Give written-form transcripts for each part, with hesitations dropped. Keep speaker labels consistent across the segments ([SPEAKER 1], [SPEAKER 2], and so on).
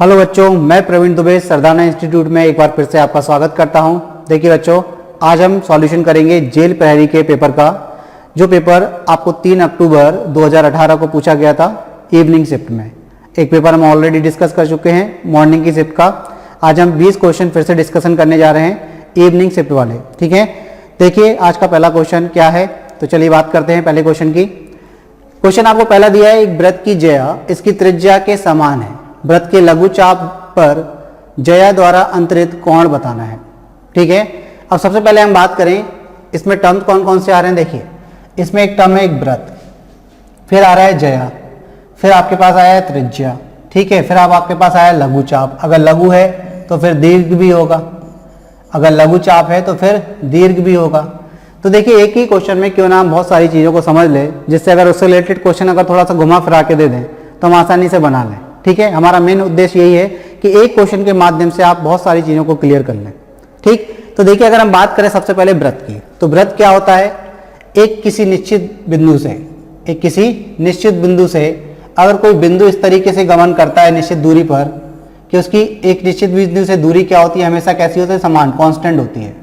[SPEAKER 1] Hello बच्चों, मैं Praveen Dubey Sardana institute में एक बार फिर से आपका स्वागत करता हूं। देखिए बच्चों, आज हम सॉल्यूशन करेंगे जेल प्रहरी के पेपर का, जो पेपर आपको 3 अक्टूबर 2018 को पूछा गया था इवनिंग शिफ्ट में। एक पेपर हम ऑलरेडी डिस्कस कर चुके हैं मॉर्निंग की शिफ्ट का। आज हम 20 क्वेश्चन फिर से डिस्कशन करने जा रहे हैं इवनिंग शिफ्ट वाले। ठीक है, देखिए आज का पहला क्वेश्चन क्या है, तो चलिए बात करते हैं पहले क्वेश्चन की। क्वेश्चन आपको पहला दिया है, एक वृत्त की ज्या इसकी त्रिज्या के समान है, वृत्त के लघु चाप पर ज्या द्वारा अंतरित कोण बताना है। ठीक है, अब सबसे पहले हम बात करें इसमें टर्म्स कौन कौन से आ रहे हैं। देखिए इसमें एक टर्म है एक वृत्त, फिर आ रहा है ज्या, फिर आपके पास आया है त्रिज्या। ठीक है, फिर आपके पास आया लघु चाप। अगर लघु है तो फिर दीर्घ भी होगा, अगर लघु चाप है तो फिर दीर्घ भी होगा। तो देखिए एक ही क्वेश्चन में क्यों ना हम बहुत सारी चीज़ों को समझ लें, जिससे अगर उससे रिलेटेड क्वेश्चन अगर थोड़ा सा घुमा फिरा के दे दें तो हम आसानी से बना लें। ठीक है, हमारा मेन उद्देश्य यही है कि एक क्वेश्चन के माध्यम से आप बहुत सारी चीज़ों को क्लियर कर लें। ठीक, तो देखिए अगर हम बात करें सबसे पहले वृत्त की, तो वृत्त क्या होता है, एक किसी निश्चित बिंदु से अगर कोई बिंदु इस तरीके से गमन करता है निश्चित दूरी पर कि उसकी एक निश्चित बिंदु से दूरी क्या होती है, हमेशा कैसी होती है, समान कांस्टेंट होती है।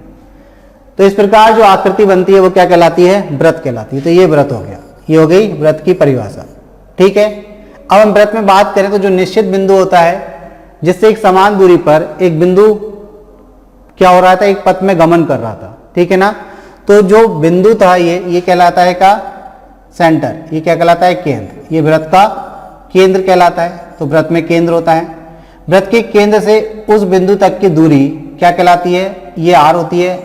[SPEAKER 1] तो इस प्रकार जो आकृति बनती है वो क्या कहलाती है, वृत्त कहलाती है। तो ये वृत्त हो गया, ये हो गई वृत्त की परिभाषा। ठीक है, अब हम वृत्त में बात करें तो जो निश्चित बिंदु होता है जिससे एक समान दूरी पर एक बिंदु क्या हो रहा था, एक पथ में गमन कर रहा था। ठीक है ना, तो जो बिंदु था ये कहलाता है का सेंटर, ये क्या कहलाता है, केंद्र। ये वृत्त का केंद्र कहलाता है। तो वृत्त में केंद्र होता है, वृत्त के केंद्र से उस बिंदु तक की दूरी क्या कहलाती है, ये r होती है,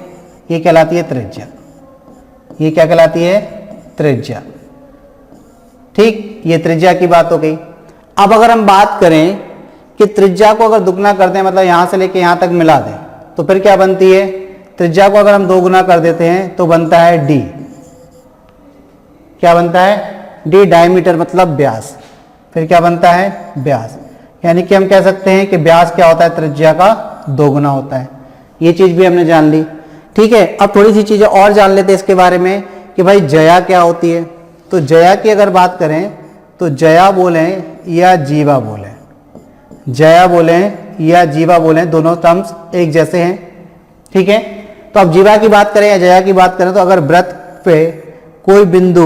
[SPEAKER 1] ये कहलाती है त्रिज्या। ये क्या कहलाती है, त्रिज्या। ठीक, ये त्रिज्या की बात हो गई। अब अगर हम बात करें कि त्रिज्या को अगर दुगना करते हैं, मतलब यहां से लेके यहां तक मिला दें, तो फिर क्या बनती है, त्रिज्या को अगर हम 2 गुना कर देते हैं तो बनता है d। क्या बनता है, d, डायमीटर मतलब व्यास। फिर क्या बनता है, व्यास। यानी कि हम कह सकते हैं कि व्यास क्या होता है, त्रिज्या का 2 गुना होता है। ये चीज भी हमने जान ली। ठीक है, अब थोड़ी सी चीजें और जान लेते हैं इसके बारे में कि भाई ज्या क्या होती है। तो ज्या की अगर बात करें तो ज्या बोलें या जीवा बोलें, ज्या बोलें या जीवा बोलें, दोनों टर्म्स एक जैसे हैं। ठीक है, तो अब जीवा की बात करें या ज्या की बात करें तो अगर वृत्त पे कोई बिंदु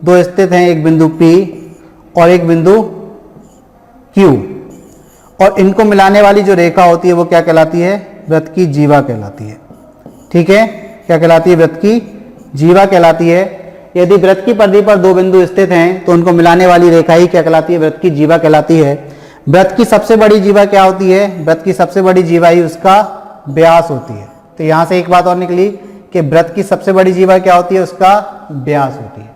[SPEAKER 1] 2 स्थित हैं, एक बिंदु P और एक बिंदु Q, और इनको मिलाने वाली जो रेखा होती है वो क्या कहलाती है, वृत्त की जीवा कहलाती है। ठीक है, क्या कहलाती है, वृत्त की जीवा कहलाती है। यदि वृत्त की परिधि पर 2 बिंदु स्थित हैं तो उनको मिलाने वाली रेखा ही क्या कहलाती है, वृत्त की जीवा कहलाती है। वृत्त की सबसे बड़ी जीवा क्या होती है, वृत्त की सबसे बड़ी जीवा ही उसका व्यास होती है। तो यहां से एक बात और निकली कि वृत्त की सबसे बड़ी जीवा क्या होती है, उसका व्यास होती है।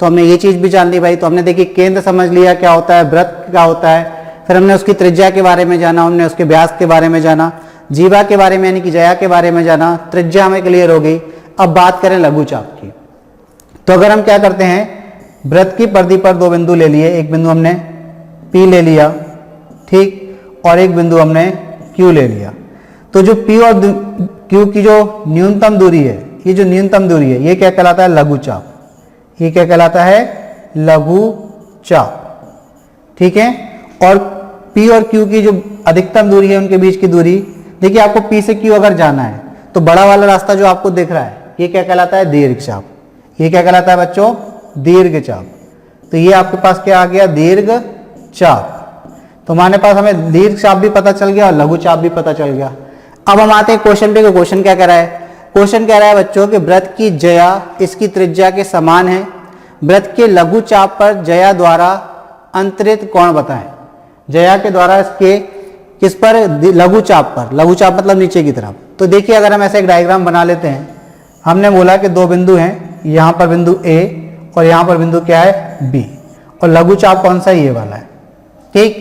[SPEAKER 1] तो हमने ये चीज भी जान ली भाई। तो हमने देखी केंद्र समझ लिया क्या होता है, वृत्त क्या होता है, फिर हमने उसकी त्रिज्या के बारे में जाना, हमने उसके व्यास के बारे में जाना, जीवा के बारे में यानी कि ज्या के बारे में जाना, त्रिज्या हमें क्लियर हो गई। अब बात करें लघु चाप की, तो अगर हम क्या करते हैं, वृत्त की परिधि पर 2 बिंदु ले लिए, एक बिंदु हमने P ले लिया, ठीक, और एक बिंदु हमने Q ले लिया। तो जो P और Q की जो न्यूनतम दूरी है, ये जो न्यूनतम दूरी है ये क्या कहलाता है, लघु चाप। ये क्या कहलाता है, लघु चाप। ठीक है, और P और Q की जो अधिकतम दूरी है उनके बीच की दूरी, देखिए आपको P से Q अगर जाना है तो बड़ा वाला रास्ता जो आपको दिख रहा है ये क्या कहलाता है, दीर्घ चाप। ये क्या कहलाता है बच्चों, दीर्घ चाप। तो ये आपके पास क्या आ गया, दीर्घ चाप। तो हमारे पास हमें दीर्घ चाप भी पता चल गया और लघु चाप भी पता चल गया। अब हम आते हैं क्वेश्चन पे। क्वेश्चन क्या कह रहा है, क्वेश्चन कह रहा है बच्चों कि वृत्त की ज्या इसकी त्रिज्या के समान है, वृत्त के लघु चाप पर ज्या द्वारा अंतरित कोण बताएं। ज्या के द्वारा इसके किस पर, लघु चाप पर। लघु चाप मतलब नीचे की तरफ। तो देखिए अगर हम ऐसे एक डायग्राम बना लेते हैं, हमने बोला कि 2 बिंदु हैं, यहाँ पर बिंदु A और यहाँ पर बिंदु क्या है, B, और लघु चाप कौन सा, ये वाला है। ठीक,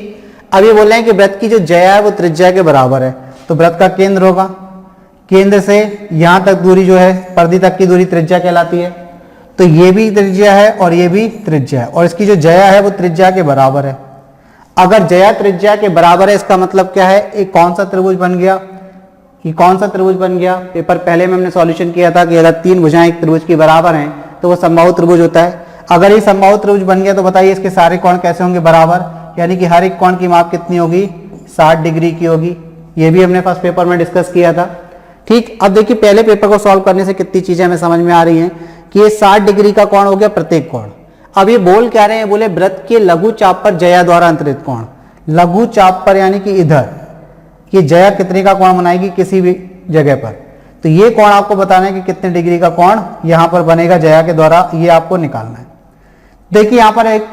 [SPEAKER 1] अब ये बोल रहे हैं कि वृत्त की जो ज्या है वो त्रिज्या के बराबर है। तो वृत्त का केंद्र होगा, केंद्र से यहाँ तक दूरी जो है, परिधि तक की दूरी त्रिज्या कहलाती है। तो ये भी त्रिज्या है और ये भी त्रिज्या है, और इसकी जो ज्या है वो त्रिज्या के बराबर है। अगर ज्या त्रिज्या के बराबर है इसका मतलब क्या है, एक कौन सा त्रिभुज बन गया, ये कौन सा त्रिभुज बन गया। पेपर पहले में हमने सॉल्यूशन किया था कि अगर 3 भुजाएं एक त्रिभुज की बराबर हैं तो वो समबाहु त्रिभुज होता है। अगर ये समबाहु त्रिभुज बन गया तो बताइए इसके सारे कोण कैसे होंगे, बराबर। यानी कि हर एक कोण की माप कितनी होगी, 60 डिग्री की होगी। ये भी हमने फर्स्ट पेपर में डिस्कस किया था। ठीक, अब देखिए पहले पेपर को सॉल्व करने से कितनी चीजें हमें समझ में आ रही हैं कि ये 60 डिग्री का कोण हो गया प्रत्येक कोण। अब ये बोल क्या रहे हैं, बोले वृत्त के लघु चाप पर ज्या द्वारा अंतरित कोण। लघु चाप पर यानी कि इधर ये ज्या कितने का कोण बनाएगी किसी भी जगह पर, तो ये कोण आपको बताना है कि कितने डिग्री का कोण यहां पर बनेगा ज्या के द्वारा, ये आपको निकालना है। देखिए यहां पर एक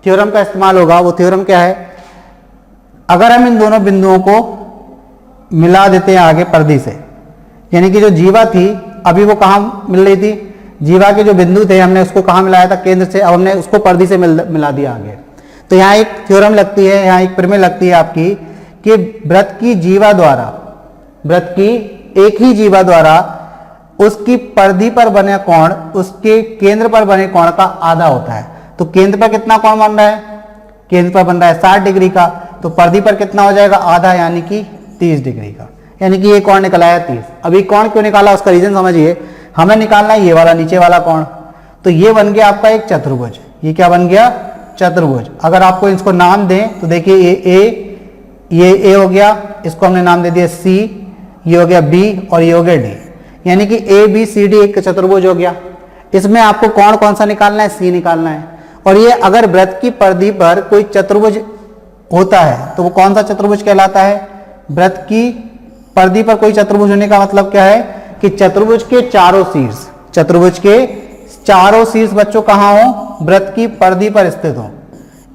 [SPEAKER 1] थ्योरम का इस्तेमाल होगा। वो थ्योरम क्या है, अगर हम इन दोनों बिंदुओं को मिला देते हैं आगे पर्दी से, यानी कि जो जीवा थी अभी वो कहां मिल रही थी, जीवा के जो बिंदु थे हमने उसको कहां मिलाया था, केंद्र से, अब हमने उसको पर्दी से मिला दिया आगे। तो यहाँ एक थ्योरम लगती है, यहाँ एक प्रमेय लगती है आपकी कि वृत्त की जीवा द्वारा, वृत्त की एक ही जीवा द्वारा उसकी परिधि पर बने कोण उसके केंद्र पर बने कोण का आधा होता है। तो केंद्र पर कितना कोण बन रहा है, केंद्र पर बन रहा है 60 डिग्री का, तो परिधि पर कितना हो जाएगा, आधा यानी कि 30 डिग्री का, यानी कि ये कोण निकला है 30। अभी कोण क्यों निकाला उसका रीजन समझिए, हमें निकालना है ये वाला नीचे वाला कोण। तो ये बन गया आपका एक चतुर्भुज। ये क्या बन गया, चतुर्भुज। अगर आपको इसको नाम दें तो देखिए ये ए हो गया, इसको हमने नाम दे दिया सी, ये हो गया बी और ये हो गया डी, यानी कि ए बी सी डी एक चतुर्भुज हो गया। इसमें आपको कोण कौन सा निकालना है, सी निकालना है। और ये अगर वृत्त की परिधि पर कोई चतुर्भुज होता है तो वो कौन सा चतुर्भुज कहलाता है, वृत्त की परिधि पर कोई चतुर्भुज होने का मतलब क्या है कि चतुर्भुज के चारों शीर्ष, चतुर्भुज के चारों शीर्ष बच्चों कहां हो, वृत्त की परिधि पर स्थित हो।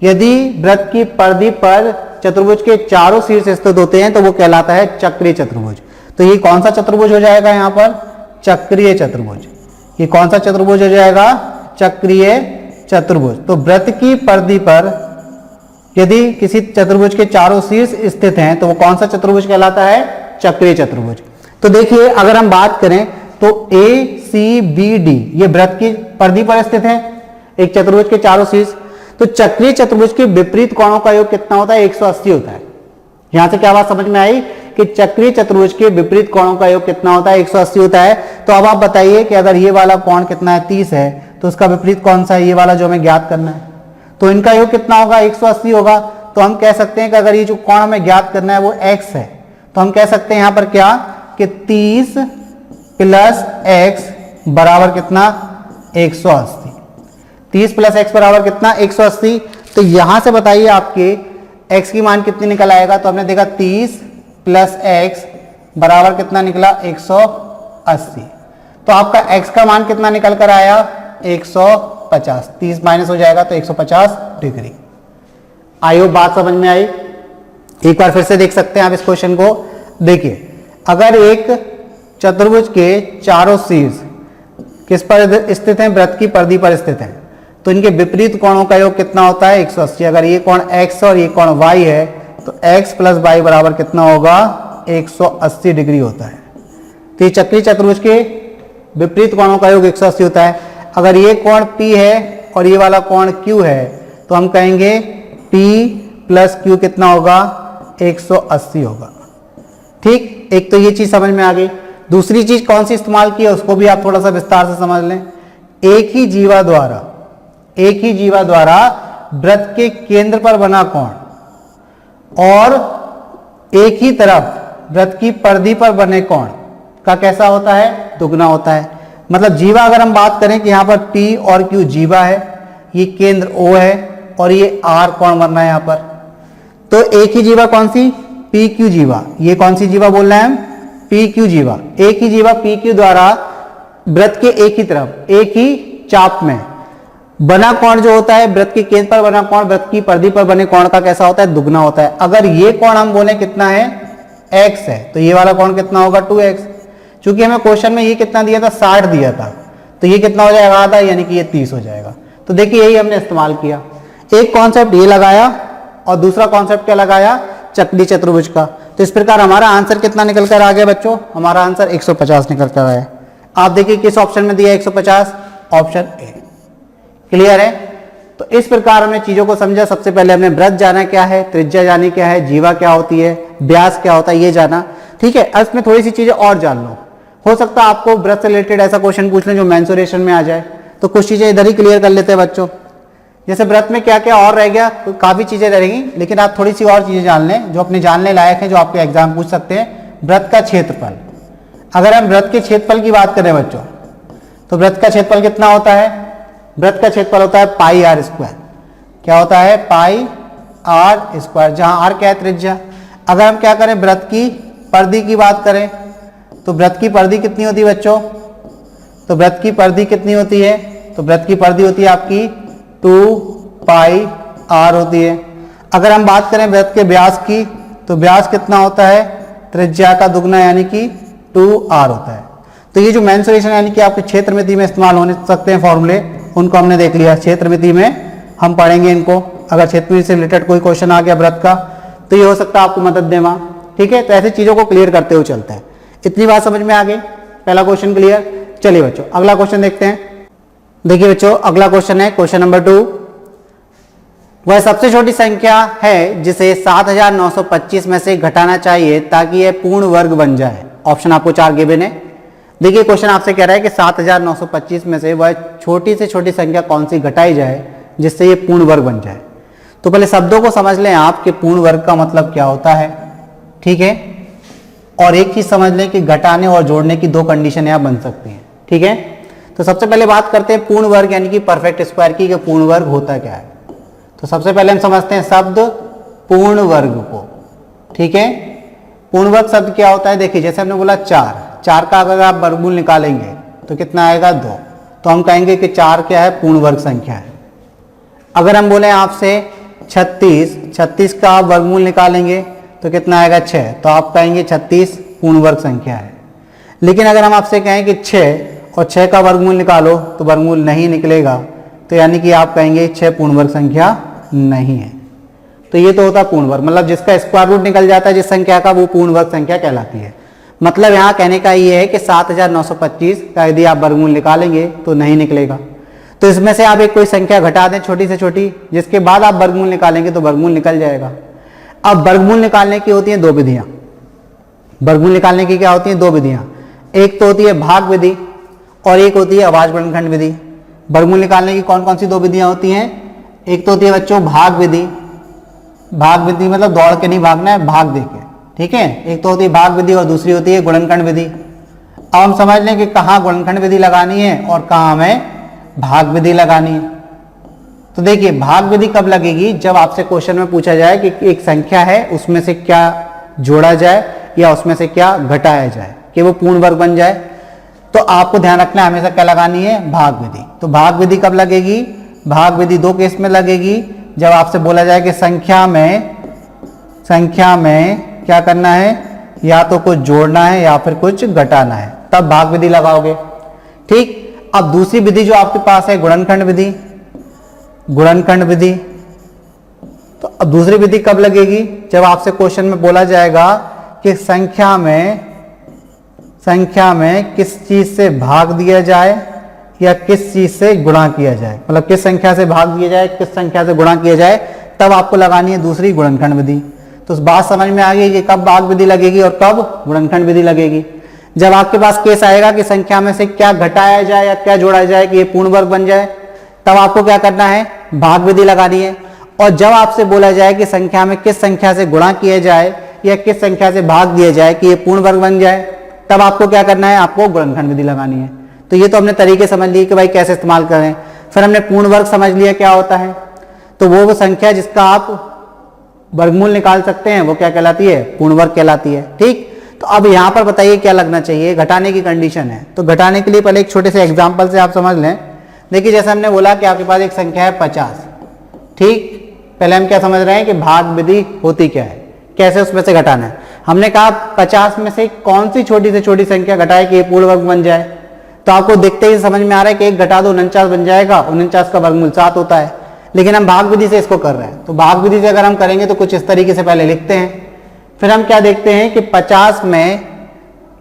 [SPEAKER 1] यदि वृत्त की परिधि पर चतुर्भुज के चारों शीर्ष स्थित होते हैं तो वो कहलाता है चक्रीय चतुर्भुज। तो ये कौन सा चतुर्भुज हो जाएगा, यहाँ पर चक्रीय चतुर्भुज। ये कौन सा चतुर्भुज हो जाएगा, चक्रीय चतुर्भुज। तो वृत्त की परिधि पर यदि किसी चतुर्भुज के चारों शीर्ष स्थित हैं तो वो कौन सा चतुर्भुज कहलाता है, चक्रीय चतुर्भुज। तो देखिए अगर हम बात करें तो ए सी बी डी ये वृत्त की परिधि पर स्थित है, एक चतुर्भुज के चारों शीर्ष। तो चक्रीय चतुर्भुज के विपरीत कोणों का योग कितना होता है, 180 होता है। यहां से क्या बात समझ में आई कि चक्रीय चतुर्भुज के विपरीत कोणों का योग कितना होता है, 180 होता है। तो अब आप बताइए कि अगर ये वाला कोण कितना है, 30 है, तो उसका विपरीत कौन सा है, ये वाला जो हमें ज्ञात करना है। तो इनका योग कितना होगा, 180 होगा। तो हम कह सकते हैं कि अगर ये जो कोण हमें ज्ञात करना है वो x है, तो हम कह सकते हैं यहां पर क्या कि 30 प्लस x बराबर कितना, 180। 30 प्लस x बराबर कितना, 180। तो यहां से बताइए आपके x की मान कितनी निकल आएगा। तो हमने देखा 30 प्लस x बराबर कितना निकला, 180। तो आपका x का मान कितना निकल कर आया, 150। 30 माइनस हो जाएगा तो 150 डिग्री। आई होप बात समझ में आई। एक बार फिर से देख सकते हैं आप इस क्वेश्चन को। देखिए अगर एक चतुर्भुज के चारों शीर्ष किस पर स्थित हैं, वृत्त की परिधि पर स्थित हैं, तो इनके विपरीत कोणों का योग कितना होता है, 180। अगर ये कोण x और ये कोण y है तो x प्लस y बराबर कितना होगा, 180 डिग्री होता है। तो ये चक्रीय चतुर्भुज के विपरीत कोणों का योग 180 होता है। अगर ये कोण P है और ये वाला कोण Q है तो हम कहेंगे P प्लस Q कितना होगा, 180 होगा। ठीक, एक तो ये चीज समझ में आ गई। दूसरी चीज कौन सी इस्तेमाल की है उसको भी आप थोड़ा सा विस्तार से समझ लें। एक ही जीवा द्वारा वृत्त के केंद्र पर बना कोण और एक ही तरफ वृत्त की परिधि पर बने कोण का कैसा होता है, दुगना होता है। मतलब जीवा अगर हम बात करें कि यहां पर P और Q जीवा है, ये केंद्र O है और ये R कोण बन रहा है यहां पर। तो एक ही जीवा कौन सी, PQ जीवा। ये कौन सी जीवा बोल रहे हैं हम, PQ जीवा। एक ही जीवा PQ द्वारा वृत्त के एक ही तरफ, एक ही चाप में बना कोण जो होता है, वृत्त के केंद्र पर बना कोण वृत्त की परिधि पर बने कोण का कैसा होता है, दुगना होता है। अगर ये कोण हम बोले कितना है, x है, तो ये वाला कोण कितना होगा, 2x। चूंकि हमें क्वेश्चन में ये कितना दिया था, 60 दिया था, तो ये कितना हो जाएगा, आधा, यानी कि ये 30 हो जाएगा। तो देखिए यही हमने इस्तेमाल किया। एक कॉन्सेप्ट ये लगाया और दूसरा कॉन्सेप्ट क्या लगाया, चक्रीय चतुर्भुज का। तो इस प्रकार हमारा आंसर कितना निकल कर आ गया बच्चों, हमारा आंसर 150 निकल कर आया। आप देखिए किस ऑप्शन में दिया 150, ऑप्शन ए। क्लियर है। तो इस प्रकार हमने चीजों को समझा। सबसे पहले हमने वृत्त जाना क्या है, त्रिज्या जानी क्या है, जीवा क्या होती है, व्यास क्या होता है, ये जाना। ठीक है, अब इसमें थोड़ी सी चीजें और जान लो। हो सकता है आपको वृत्त से रिलेटेड ऐसा क्वेश्चन पूछ लें जो मेंसुरेशन में आ जाए, तो कुछ चीजें इधर ही क्लियर कर लेते हैं बच्चों। जैसे व्रत में क्या क्या और रह गया, तो काफी चीजें रहेंगी, लेकिन आप थोड़ी सी और चीजें जान लें जो अपने जानने लायक है, जो आपके एग्जाम पूछ सकते हैं। व्रत का क्षेत्रफल, अगर हम व्रत के क्षेत्रफल की बात करें बच्चों, तो व्रत का क्षेत्रफल कितना होता है? व्रत का क्षेत्रफल होता है पाई आर स्क्वायर। क्या होता है? पाई आर स्क्वायर, जहां आर क्या है? त्रिज्या। अगर हम क्या करें, व्रत की परिधि की बात करें, तो व्रत की परिधि कितनी होती है बच्चों? तो व्रत की परिधि कितनी होती है? तो व्रत की परिधि होती है आपकी 2 पाई आर होती है। अगर हम बात करें व्रत के व्यास की, तो व्यास कितना होता है? त्रिज्या का दुगना यानी कि 2r होता है। तो ये जो मेंसुरेशन यानी कि आपके क्षेत्रमिति में इस्तेमाल होने सकते हैं फॉर्मूले, उनको हमने देख लिया। क्षेत्रमिति में हम पढ़ेंगे इनको, अगर क्षेत्रमिति से रिलेटेड कोई क्वेश्चन आ गया व्रत का, तो ये हो सकता है आपको मदद दे वहां। ठीक है, तो ऐसी चीजों को क्लियर करते हुए चलते हैं। इतनी बात समझ में आ गई? पहला क्वेश्चन क्लियर। चलिए बच्चों अगला क्वेश्चन देखते हैं। देखिए बच्चों अगला क्वेश्चन है क्वेश्चन नंबर 2। वह सबसे छोटी संख्या है जिसे 7925 में से घटाना चाहिए ताकि यह पूर्ण वर्ग बन जाए। ऑप्शन आपको 4 गिवन है। देखिए क्वेश्चन आपसे कह रहा है कि 7925 में से वह छोटी से छोटी संख्या कौन सी घटाई जाए जिससे ये पूर्ण वर्ग बन जाए। तो पहले शब्दों को समझ लें आप कि पूर्ण वर्ग का मतलब क्या होता है। ठीक है, और एक चीज समझ लें कि घटाने और जोड़ने की 2 कंडीशन यहां बन सकती हैं। ठीक है, तो सबसे पहले बात करते हैं पूर्ण वर्ग यानी कि परफेक्ट स्क्वायर की, कि पूर्ण वर्ग होता क्या है। तो सबसे पहले हम समझते हैं शब्द पूर्ण वर्ग को। ठीक है, पूर्ण वर्ग शब्द क्या होता है? देखिए जैसे हमने बोला 4 का अगर आप वर्गमूल निकालेंगे तो कितना आएगा? 2। तो हम कहेंगे कि 4 क्या है? पूर्ण वर्ग संख्या है। अगर हम बोले आपसे 36 का आप वर्गमूल निकालेंगे तो कितना आएगा? 6। तो आप कहेंगे 36 पूर्ण वर्ग संख्या है। लेकिन अगर हम आपसे कहें कि 6 और 6 का वर्गमूल निकालो तो वर्गमूल नहीं निकलेगा, तो यानी कि आप कहेंगे 6 पूर्ण वर्ग संख्या नहीं है। तो ये तो होता है पूर्ण वर्ग, मतलब जिसका स्क्वायर रूट निकल जाता है जिस संख्या का, वो पूर्ण वर्ग संख्या कहलाती है। मतलब यहाँ कहने का ये है कि 7925 का यदि आप वर्गमूल निकालेंगे तो नहीं निकलेगा। तो इसमें से आप एक कोई संख्या घटा दें छोटी से छोटी, जिसके बाद आप वर्गमूल निकालेंगे तो वर्गमूल निकल जाएगा। अब वर्गमूल निकालने की होती हैं 2 विधियां। वर्गमूल निकालने की क्या होती हैं? 2 विधियां। एक तो होती है भाग विधि और एक होती है अभाज्य गुणनखंड विधि। वर्गमूल निकालने की कौन कौन सी 2 विधियां होती हैं? एक तो होती है बच्चों भाग विधि। भाग विधि मतलब दौड़ के नहीं भागना है, भाग देके। ठीक है, एक तो होती है भाग विधि और दूसरी होती है गुणनखंड विधि। अब हम समझ लें कि कहाँ गुणनखंड विधि लगानी है और कहाँ हमें भाग विधि लगानी है। तो देखिए भाग विधि कब लगेगी? जब आपसे क्वेश्चन में पूछा जाए कि एक संख्या है उसमें से क्या जोड़ा जाए या उसमें से क्या घटाया जाए कि वो पूर्ण वर्ग बन जाए। तो आपको ध्यान रखना है हमेशा क्या लगानी है? भाग विधि। तो भाग विधि कब लगेगी? भाग विधि 2 केस में लगेगी। जब आपसे बोला जाए कि संख्या में क्या करना है, या तो कुछ जोड़ना है या फिर कुछ घटाना है, तब भाग विधि लगाओगे। ठीक, अब दूसरी विधि जो आपके पास है गुणनखंड विधि। गुणनखंड विधि तो अब दूसरी विधि कब लगेगी? जब आपसे क्वेश्चन में बोला जाएगा कि संख्या में किस चीज से भाग दिया जाए या किस चीज से गुणा किया जाए, मतलब किस संख्या से भाग दिया जाए, किस संख्या से गुणा किया जाए, तब आपको लगानी है दूसरी गुणनखंड विधि। तो उस बात समझ में आ गई कि कब भाग विधि लगेगी और कब गुणनखंड विधि लगेगी। जब आपके पास केस आएगा कि संख्या में से क्या घटाया जाए या क्या जोड़ा जाए कि ये पूर्ण वर्ग बन जाए, तब आपको क्या करना है? भाग विधि लगानी है। और जब आपसे बोला जाए कि संख्या में किस संख्या से गुणा किया जाए या किस संख्या से भाग दिया जाए कि ये पूर्ण वर्ग बन जाए, तब आपको क्या करना है? आपको गुणनखंड विधि लगानी है। तो ये तो हमने तरीके समझ लिए कि भाई कैसे इस्तेमाल करें। फिर हमने पूर्ण वर्ग समझ लिया क्या होता है। तो वो संख्या जिसका आप वर्गमूल निकाल सकते हैं वो क्या कहलाती है? पूर्ण वर्ग कहलाती है। ठीक, तो अब यहां पर बताइए क्या लगना चाहिए? घटाने की कंडीशन है। तो घटाने के लिए पहले एक छोटे से एग्जांपल से आप समझ लें। देखिए जैसे हमने बोला कि आपके पास एक संख्या है 50। ठीक, पहले हम क्या समझ रहे हैं कि भाग विधि होती क्या है, कैसे उसमें से घटाना है। हमने कहा 50 में से कौन सी छोटी से छोटी संख्या घटाए कि ये पूर्ण वर्ग बन जाए। तो आपको देखते ही समझ में आ रहा है कि 1 घटा दो 49 बन जाएगा। 49 का वर्गमूल 7 होता है। लेकिन हम भाग विधि से इसको कर रहे हैं। तो भाग विधि से अगर हम करेंगे तो कुछ इस तरीके से पहले लिखते हैं। फिर हम क्या देखते हैं कि 50 में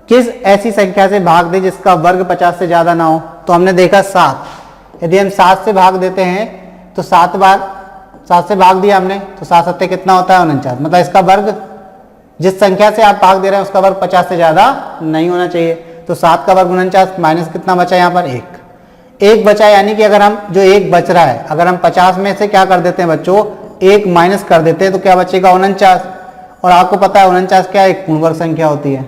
[SPEAKER 1] किस ऐसी संख्या से भाग दे जिसका वर्ग 50 से ज्यादा ना हो। तो हमने देखा 7। यदि हम 7 से भाग देते हैं तो 7 से भाग दिया हमने, तो 7 7 कितना होता है? 49। मतलब इसका वर्ग जिस संख्या से आप भाग दे रहे हैं उसका वर्ग 50 से ज्यादा नहीं होना चाहिए। तो 7 का वर्ग 49 माइनस कितना बचा यहाँ पर? 1। एक बचा, यानी कि अगर हम जो एक बच रहा है, अगर हम 50 में से क्या कर देते हैं बच्चों, एक माइनस कर देते हैं तो क्या बचेगा 49। और आपको पता है 49 क्या एक पूर्ण वर्ग संख्या होती है,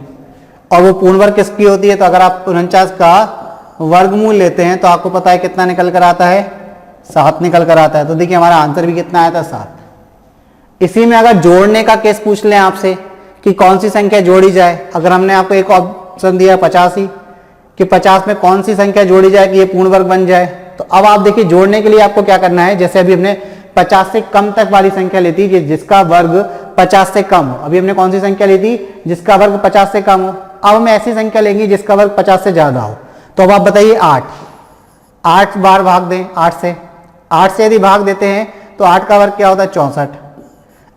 [SPEAKER 1] और वो पूर्ण वर्ग किसकी होती है, तो अगर आप 49 का वर्गमूल लेते हैं तो आपको पता है कितना निकल कर आता है, 7 निकल कर आता है। तो देखिए हमारा आंसर भी कितना आया था, 7। इसी में अगर जोड़ने का केस पूछ लें आपसे कि कौन सी संख्या जोड़ी जाए, अगर हमने आपको एक ऑप्शन दिया 85 कि 50 में कौन सी संख्या जोड़ी जाए कि ये पूर्ण वर्ग बन जाए, तो अब आप देखिए जोड़ने के लिए आपको क्या करना है, जैसे अभी हमने 50 से कम तक वाली संख्या ली थी जिसका वर्ग 50 से कम हो। अभी हमने कौन सी संख्या ली थी, जिसका वर्ग 50 से कम हो। अब हम ऐसी संख्या लेंगे जिसका वर्ग 50 से ज्यादा हो। तो अब आप बताइए 8 बार भाग दें 8 से यदि भाग देते हैं तो 8 का वर्ग क्या होता है, 64।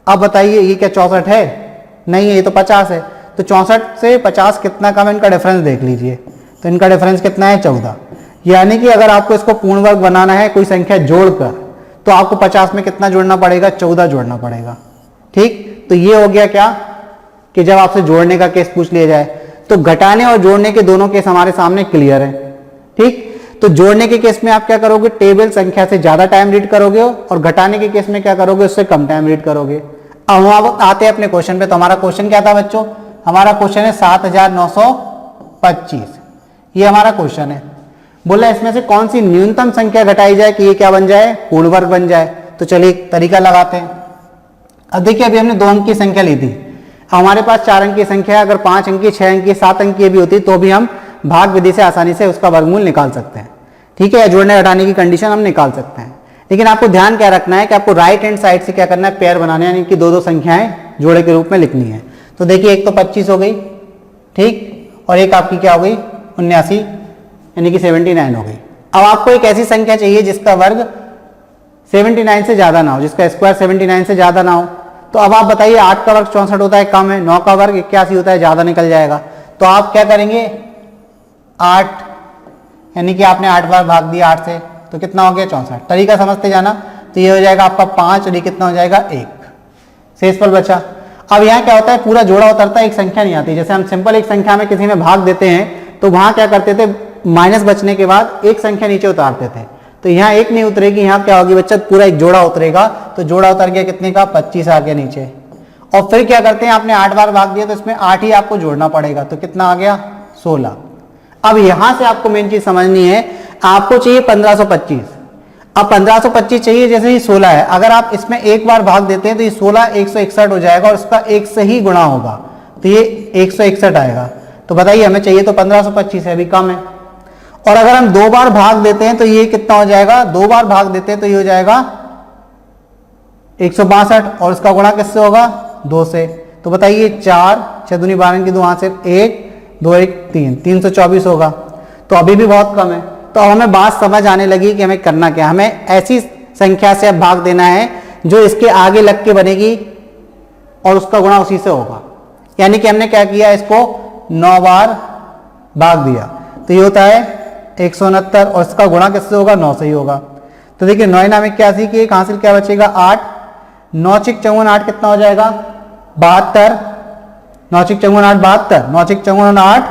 [SPEAKER 1] अब बताइए ये क्या 64 है, नहीं है, ये तो 50 है। तो 64 से 50 कितना कम है, इनका डिफरेंस देख लीजिए। तो इनका डिफरेंस कितना है, 14। यानी कि अगर आपको इसको पूर्ण वर्ग बनाना है कोई संख्या जोड़कर, तो आपको 50 में कितना जोड़ना पड़ेगा, 14 जोड़ना पड़ेगा। ठीक, तो ये हो गया क्या कि जब आपसे जोड़ने का केस पूछ लिया जाए, तो घटाने और जोड़ने के दोनों केस हमारे सामने क्लियर है। ठीक, तो जोड़ने के केस में आप क्या करोगे, टेबल संख्या से ज्यादा टाइम रीड करोगे, और घटाने के केस में क्या करोगे, उससे कम टाइम रीड करोगे। अब हम आते हैं अपने क्वेश्चन पे। तो हमारा क्वेश्चन क्या था बच्चों, हमारा क्वेश्चन है 7925, ये हमारा क्वेश्चन है। बोला इसमें से कौन सी न्यूनतम संख्या घटाई जाए कि ये क्या बन जाए, पूर्ण वर्ग बन जाए। तो चलिए तरीका लगाते हैं। अब देखिए अभी हमने 2 अंक की संख्या ली थी, हमारे पास 4 अंक की संख्या है, अगर 5 अंक की, 6 अंक की, 7 अंक की भी होती तो भी हम भाग विधि से आसानी से उसका वर्गमूल निकाल सकते हैं। ठीक है, जोड़ने घटाने की कंडीशन हम निकाल सकते हैं। लेकिन आपको ध्यान क्या रखना है कि आपको राइट हैंड साइड से क्या करना है, पेयर बनाने, यानी कि 2-2 संख्याएं जोड़े के रूप में लिखनी है। तो देखिए एक तो 25 हो गई, ठीक, और एक आपकी क्या हो गई 79, यानी कि 79 हो गई। अब आपको एक ऐसी संख्या चाहिए जिसका वर्ग 79 से ज्यादा ना हो, जिसका स्क्वायर 79 से ज्यादा ना हो। तो अब आप बताइए 8 का वर्ग 64 होता है, कम है, 9 का वर्ग 81 होता है, ज्यादा निकल जाएगा। तो आप क्या करेंगे, 8, यानी कि आपने 8 बार भाग दिया 8 से, तो कितना हो गया 64। तरीका समझते जाना। तो ये हो जाएगा आपका 5, और ये कितना हो जाएगा 1, शेषफल बचा। अब यहाँ क्या होता है, पूरा जोड़ा उतरता है, एक संख्या नहीं आती। जैसे हम सिंपल एक संख्या में किसी में भाग देते हैं तो वहां क्या करते थे, माइनस बचने के बाद एक संख्या नीचे उतारते थे। तो यहाँ एक नहीं उतरेगी, यहाँ क्या होगी बच्चा, पूरा एक जोड़ा उतरेगा। तो जोड़ा उतर गया कितने का, 25 आ गया नीचे। और फिर क्या करते हैं, आपने 8 बार भाग दिया तो इसमें 8 ही आपको जोड़ना पड़ेगा। तो कितना आ गया, 16। अब यहां से आपको मेन चीज समझनी है, आपको चाहिए 1525। अब 1525 चाहिए, जैसे ही 16 है, अगर आप इसमें एक बार भाग देते हैं तो ये 16 161 हो जाएगा, और उसका 1 से ही गुणा होगा, तो ये 161 आएगा। तो बताइए हमें चाहिए तो 1525 है, अभी कम है। और अगर हम 2 बार भाग देते हैं तो ये कितना हो जाएगा, 2 बार भाग देते हैं तो ये हो जाएगा 162, और इसका गुणा किससे होगा, 2 से। तो बताइए 4 6 दूनी 12 की 2 हाथ से 1 2 1 3, 324 होगा। तो अभी भी बहुत कम है। तो अब हमें बात समझ आने लगी कि हमें करना क्या, हमें ऐसी संख्या से अब भाग देना है जो इसके आगे लग के बनेगी और उसका गुणा उसी से होगा। यानी कि हमने क्या किया, इसको 9 बार भाग दिया, तो ये होता है 169, और इसका गुणा किससे होगा, 9 से ही होगा। तो देखिए 9 नाम 81 की एक हासिल क्या बचेगा, 8, 9 6 54 8 कितना हो जाएगा, 72, 9 6 54 8 72, 9 6 54 8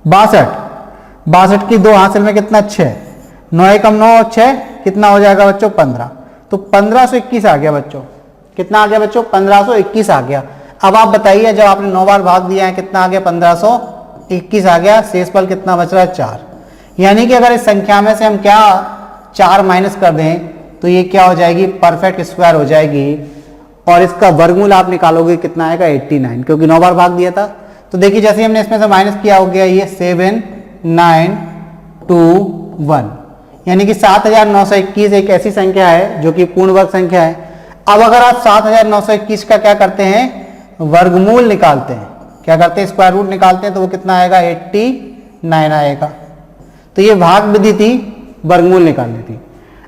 [SPEAKER 1] 62, 62 की 2 हासिल में कितना, 6, 9 एकम 9 6 कितना हो जाएगा बच्चों, 15। तो 1521 आ गया बच्चों, कितना आ गया बच्चों, 1521 आ गया। अब आप बताइए जब आपने 9 बार भाग दिया है कितना आ गया, 1521 आ गया। शेषफल कितना बच रहा है, 4। यानी कि अगर इस संख्या में से हम क्या 4 माइनस कर दें तो ये क्या हो जाएगी, परफेक्ट स्क्वायर हो जाएगी, और इसका वर्गमूल आप निकालोगे कितना आएगा, 89, क्योंकि 9 बार भाग दिया था। तो देखिए जैसे हमने इसमें से माइनस किया हो गया ये 7921, यानी कि 7921 एक ऐसी संख्या है जो कि पूर्ण वर्ग संख्या है। अब अगर आप 7921 का क्या करते हैं, वर्गमूल निकालते हैं, क्या करते हैं, स्क्वायर रूट निकालते हैं, तो वो कितना आएगा, 89 आएगा। तो ये भाग विधि थी, वर्गमूल निकालनी थी।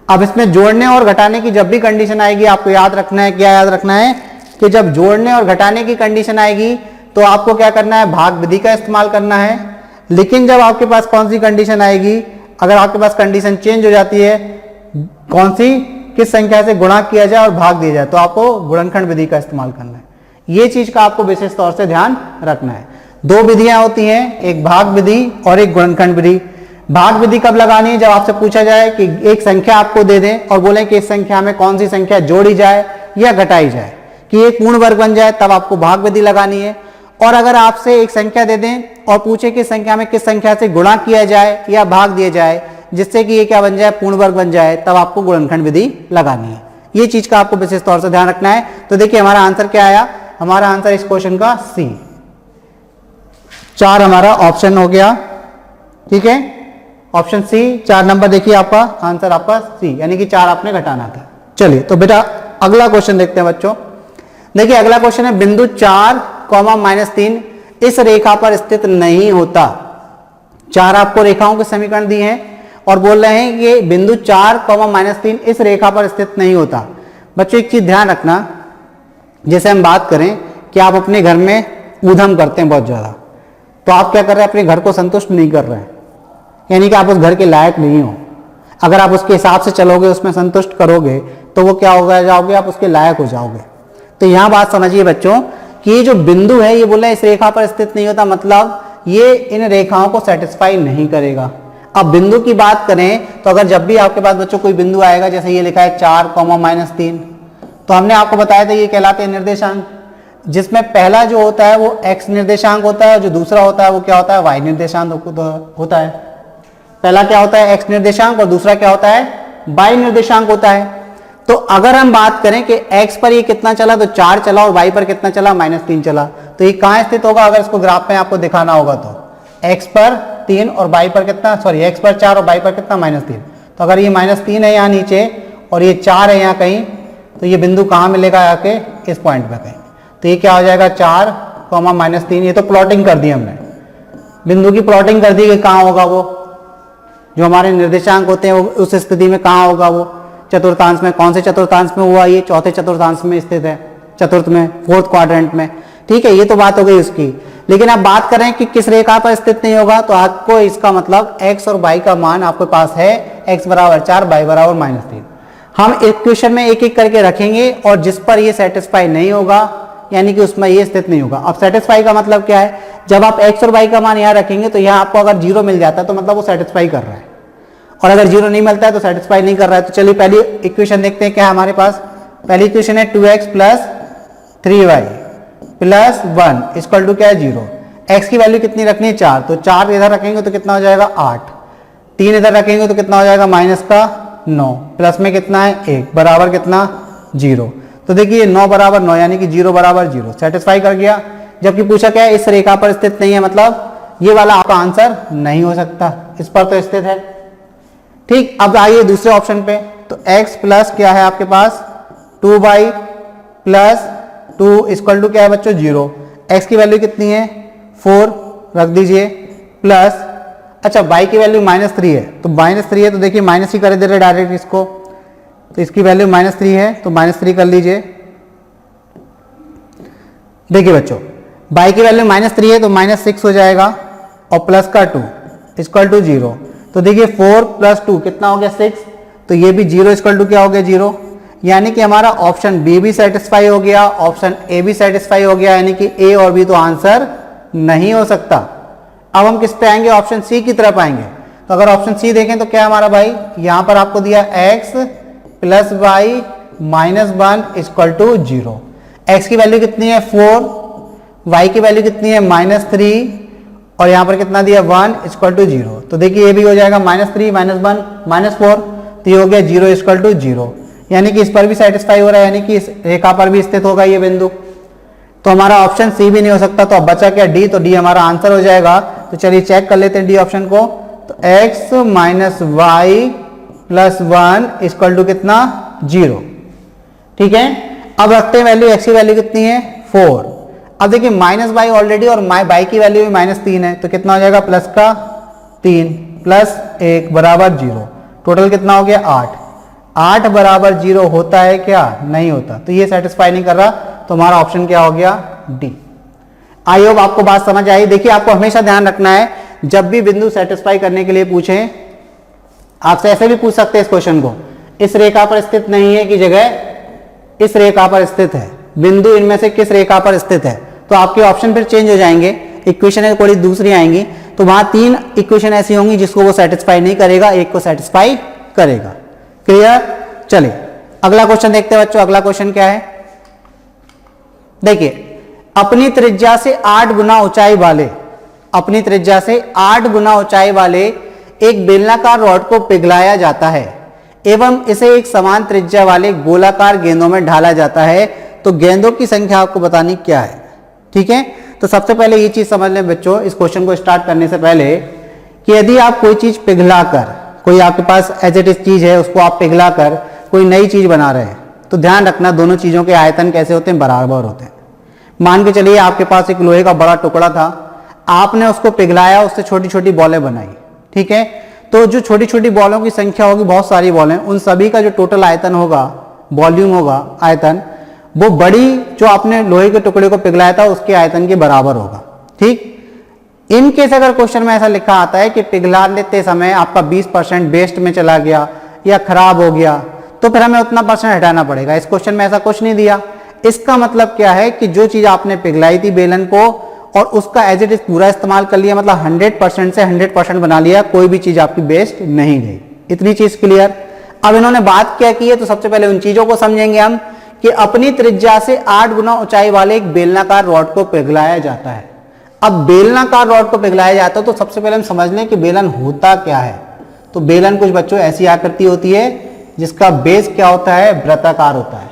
[SPEAKER 1] अब इसमें जोड़ने और घटाने की जब भी कंडीशन आएगी, आपको याद रखना है, क्या याद रखना है कि जब जोड़ने और घटाने की कंडीशन आएगी तो आपको क्या करना है, भाग विधि का इस्तेमाल करना है। लेकिन जब आपके पास कौन सी कंडीशन आएगी, अगर आपके पास कंडीशन चेंज हो जाती है, कौन सी, किस संख्या से गुणा किया जाए और भाग दिया जाए, तो आपको गुणनखंड विधि का इस्तेमाल करना है। ये चीज का आपको विशेष तौर से ध्यान रखना है। 2 विधियां होती हैं, एक भाग विधि और एक गुणनखंड विधि। भाग विधि कब लगानी है? जब आपसे पूछा जाए कि एक संख्या आपको दे दें और बोले कि इस संख्या में कौन सी संख्या जोड़ी जाए या घटाई जाए कि एक पूर्ण वर्ग बन जाए, तब आपको भाग विधि लगानी है। और अगर आपसे एक संख्या दे दें और पूछे कि संख्या में किस संख्या से गुणा किया जाए या भाग दिया जाए जिससे कि ये क्या बन जाए, पूर्ण वर्ग बन जाए, तब आपको गुणनखंड विधि लगानी है। ये चीज का आपको विशेष तौर से ध्यान रखना है। तो देखिए हमारा आंसर क्या आया, हमारा आंसर इस क्वेश्चन का सी, 4 हमारा ऑप्शन हो गया। ठीक है, ऑप्शन सी 4 नंबर देखिए आपका आंसर आपका सी, यानी कि 4 आपने घटाना था। चलिए तो बेटा अगला क्वेश्चन देखते हैं बच्चों। देखिए अगला क्वेश्चन है बिंदु 4, -3 इस रेखा पर स्थित नहीं होता। 4 आपको रेखाओं के समीकरण दिए हैं और बोल रहे हैं कि बिंदु 4, -3 इस रेखा पर स्थित नहीं होता। बच्चों एक चीज ध्यान रखना, जैसे हम बात करें कि आप अपने घर में ऊधम करते हैं बहुत ज्यादा, तो आप क्या कर रहे हैं, अपने घर को संतुष्ट नहीं कर रहे हैं, यानी कि आप उस घर के लायक नहीं हो। अगर आप उसके हिसाब से चलोगे, उसमें संतुष्ट करोगे, तो वो क्या होगा, जाओगे आप उसके लायक हो जाओगे। तो यहां बात समझिए बच्चों कि ये जो बिंदु है ये बोला इस रेखा पर स्थित नहीं होता, मतलब ये इन रेखाओं को सेटिस्फाई नहीं करेगा। अब बिंदु की बात करें तो अगर जब भी आपके पास बच्चों कोई बिंदु आएगा, जैसे ये लिखा है 4, -3, तो हमने आपको बताया था ये कहलाते हैं निर्देशांक, जिसमें पहला जो होता है वो x निर्देशांक होता है, जो दूसरा होता है वो क्या होता है, y निर्देशांक होता है। पहला क्या होता है, x निर्देशांक, और दूसरा क्या होता है, y निर्देशांक होता है। तो अगर हम बात करें कि x पर ये कितना चला, तो 4 चला, और y पर कितना चला, -3 चला, तो ये कहां स्थित होगा, अगर इसको ग्राफ में आपको दिखाना होगा तो x पर 3 और y पर कितना, सॉरी x पर 4 और y पर कितना, -3। तो अगर ये -3 है यहाँ नीचे और ये 4 है यहाँ कहीं, तो ये बिंदु कहाँ मिलेगा, आके इस पॉइंट पे कहीं। तो ये क्या हो जाएगा, 4, -3। ये तो प्लॉटिंग कर दी हमने, बिंदु की प्लॉटिंग कर दी कि कहाँ होगा वो, जो हमारे निर्देशांक होते हैं वो उस स्थिति में कहाँ होगा, वो चतुर्थांश में। कौन से चतुर्थांश में हुआ, ये चौथे चतुर्थांश में स्थित है, चतुर्थ में, 4th क्वाड्रेंट में। ठीक है, ये तो बात हो गई उसकी। लेकिन आप बात करें कि किस रेखा पर स्थित नहीं होगा, तो आपको इसका मतलब x और y का मान आपके पास है, x बराबर 4, y बराबर -3। हम इक्वेशन में एक एक करके रखेंगे और जिस पर ये सेटिस्फाई नहीं होगा, यानी कि उसमें ये स्थित नहीं होगा। अब सेटिस्फाई का मतलब क्या है, जब आप x और y का मान यहाँ रखेंगे तो यहाँ आपको अगर 0 मिल जाता है तो मतलब वो सेटिस्फाई कर रहा है, और अगर 0 नहीं मिलता है तो सेटिस्फाई नहीं कर रहा है। तो चलिए पहली इक्वेशन देखते हैं क्या है हमारे पास। पहली इक्वेशन है 2x + 3y + 1 इक्वल टू क्या है, 0। x की वैल्यू कितनी रखनी है, 4, तो 4 इधर रखेंगे तो कितना हो जाएगा, 8। 3 इधर रखेंगे तो कितना हो जाएगा, -9, प्लस में कितना है, 1, बराबर कितना, 0। तो देखिए 9 बराबर 9, यानी कि 0 बराबर 0 सेटिस्फाई कर गया। जबकि पूछा क्या है, इस रेखा पर स्थित नहीं है, मतलब ये वाला आपका आंसर नहीं हो सकता, इस पर तो स्थित है। ठीक, अब आइए दूसरे ऑप्शन पे। तो x प्लस क्या है आपके पास, 2y + 2 इक्वल टू क्या है बच्चों, 0। x की वैल्यू कितनी है, 4 रख दीजिए, प्लस, अच्छा y की वैल्यू -3 है, तो -3 है तो देखिए माइनस ही कर दे रहे डायरेक्ट इसको, तो इसकी वैल्यू -3 है तो -3 कर लीजिए। देखिए बच्चों y की वैल्यू -3 है तो -6 हो जाएगा, और प्लस का 2 इक्वल टू 0। तो देखिए 4 + 2 कितना हो गया, 6, तो ये भी 0 इक्वल टू क्या हो गया, 0। यानी कि हमारा ऑप्शन बी भी सेटिस्फाई हो गया, ऑप्शन ए भी सेटिस्फाई हो गया, यानी कि ए और बी तो आंसर नहीं हो सकता। अब हम किस पे आएंगे, ऑप्शन सी की तरफ आएंगे। तो अगर ऑप्शन सी देखें तो क्या हमारा भाई, यहां पर आपको दिया x + y -1 equal to 0। x की वैल्यू कितनी है, 4, y की वैल्यू कितनी है, -3, और यहां पर कितना दिया, 1 इक्वल टू 0। तो देखिए ये भी हो जाएगा -3 -1 -4, तो ये हो गया 0 इक्वल टू 0, यानी कि इस पर भी सेटिस्फाई हो रहा है, यानी कि इस रेखा पर भी स्थित होगा ये बिंदु। तो हमारा ऑप्शन सी भी नहीं हो सकता। तो अब बचा क्या, डी, तो डी हमारा आंसर हो जाएगा। तो चलिए चेक कर लेते हैं डी ऑप्शन को। तो x - y + 1 इक्वल टू कितना, 0। ठीक है, अब रखते हैं वैल्यू, x की वैल्यू कितनी है, 4। अब देखिए -y ऑलरेडी और y की वैल्यू भी -3 है, तो कितना हो जाएगा, प्लस का 3 + 1 बराबर 0। टोटल कितना हो गया, 8। 8 बराबर 0 होता है क्या, नहीं होता, तो ये सेटिस्फाई नहीं कर रहा। तो हमारा ऑप्शन क्या हो गया, डी। आई होप आपको बात समझ आई। देखिए आपको हमेशा ध्यान रखना है, जब भी बिंदु सेटिस्फाई करने के लिए पूछें, आपसे ऐसे भी पूछ सकते हैं इस क्वेश्चन को, इस रेखा पर स्थित नहीं है की जगह इस रेखा पर स्थित है, बिंदु इनमें से किस रेखा पर स्थित है, तो आपके ऑप्शन फिर चेंज हो जाएंगे, इक्वेशन थोड़ी दूसरी आएंगी। तो वहां 3 इक्वेशन ऐसी होंगी जिसको वो सेटिस्फाई नहीं करेगा, एक को सेटिस्फाई करेगा। क्लियर? चलिए अगला क्वेश्चन देखते हैं बच्चों। अगला क्वेश्चन क्या है, देखिए अपनी त्रिज्या से 8 गुना ऊंचाई वाले, अपनी त्रिज्या से 8 गुना ऊंचाई वाले एक बेलनाकार रॉड को पिघलाया जाता है एवं इसे एक समान त्रिज्या वाले गोलाकार गेंदों में ढाला जाता है, तो गेंदों की संख्या आपको बतानी क्या है। ठीक है, तो सबसे पहले ये चीज समझ लें बच्चों, इस क्वेश्चन को स्टार्ट करने से पहले, कि यदि आप कोई चीज पिघलाकर, कोई आपके पास एज इट इज चीज है उसको आप पिघलाकर कोई नई चीज बना रहे हैं, तो ध्यान रखना दोनों चीजों के आयतन कैसे होते हैं, बराबर होते हैं। मान के चलिए आपके पास एक लोहे का बड़ा टुकड़ा था, आपने उसको पिघलाया, उससे छोटी छोटी बॉलें बनाई। ठीक है, तो जो छोटी छोटी बॉलों की संख्या होगी, बहुत सारी बॉलें, उन सभी का जो टोटल आयतन होगा, वॉल्यूम होगा, आयतन, वो बड़ी जो आपने लोहे के टुकड़े को पिघलाया था उसके आयतन के बराबर होगा। ठीक, इन केस अगर क्वेश्चन में ऐसा लिखा आता है कि पिघला लेते समय आपका 20% वेस्ट में चला गया या खराब हो गया, तो फिर हमें उतना परसेंट हटाना पड़ेगा। इस क्वेश्चन में ऐसा कुछ नहीं दिया। इसका मतलब क्या है कि जो चीज आपने पिघलाई थी बेलन को और उसका एज इट इज पूरा इस्तेमाल कर लिया, मतलब 100% से 100% बना लिया, कोई भी चीज आपकी वेस्ट नहीं गई। इतनी चीज क्लियर। अब इन्होंने बात क्या की है, तो सबसे पहले उन चीजों को समझेंगे हम कि अपनी त्रिज्या से 8 गुना ऊंचाई वाले एक बेलनाकार रॉड को पिघलाया जाता है। अब बेलनाकार रॉड को पिघलाया जाता है तो सबसे पहले हम समझ लें कि बेलन होता क्या है। तो बेलन कुछ बच्चों ऐसी आकृति होती है जिसका बेस क्या होता है, वृत्ताकार होता है।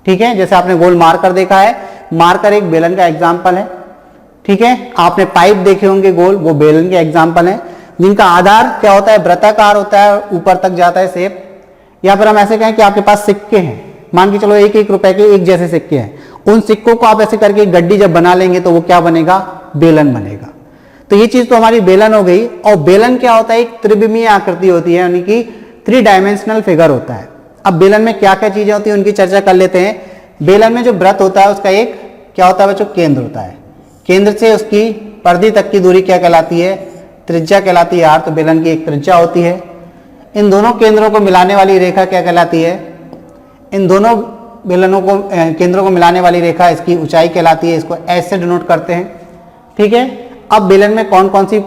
[SPEAKER 1] ठीक है, जैसे आपने गोल मार्कर देखा है, मार्कर एक बेलन का एग्जाम्पल है। ठीक है, आपने पाइप देखे होंगे गोल, वो बेलन के एग्जाम्पल है, जिनका आधार क्या होता है, वृत्ताकार होता है, ऊपर तक जाता है शेप। या फिर हम ऐसे कहें कि आपके पास सिक्के हैं, मान के चलो 1-1 रुपए के एक जैसे सिक्के हैं, उन सिक्कों को आप ऐसे करके गड्डी जब बना लेंगे तो वो क्या बनेगा, बेलन बनेगा। तो ये चीज तो हमारी बेलन हो गई। और बेलन क्या होता है, एक त्रिविमीय आकृति होती है, यानी कि 3 डायमेंशनल फिगर होता है। अब बेलन में क्या क्या चीजें होती है उनकी चर्चा कर लेते हैं। बेलन में जो वृत्त होता है उसका एक क्या होता है बच्चों, केंद्र होता है। केंद्र से उसकी परिधि तक की दूरी क्या कहलाती है, त्रिज्या कहलाती है r। तो बेलन की एक त्रिज्या होती है। इन दोनों केंद्रों को मिलाने वाली रेखा क्या कहलाती है, इन दोनों बेलनों को केंद्रों को मिलाने वाली रेखा इसकी ऊंचाई कहलाती है। इसको s से डिनोट करते हैं। ठीक है, अब बेलन में कौन कौन सी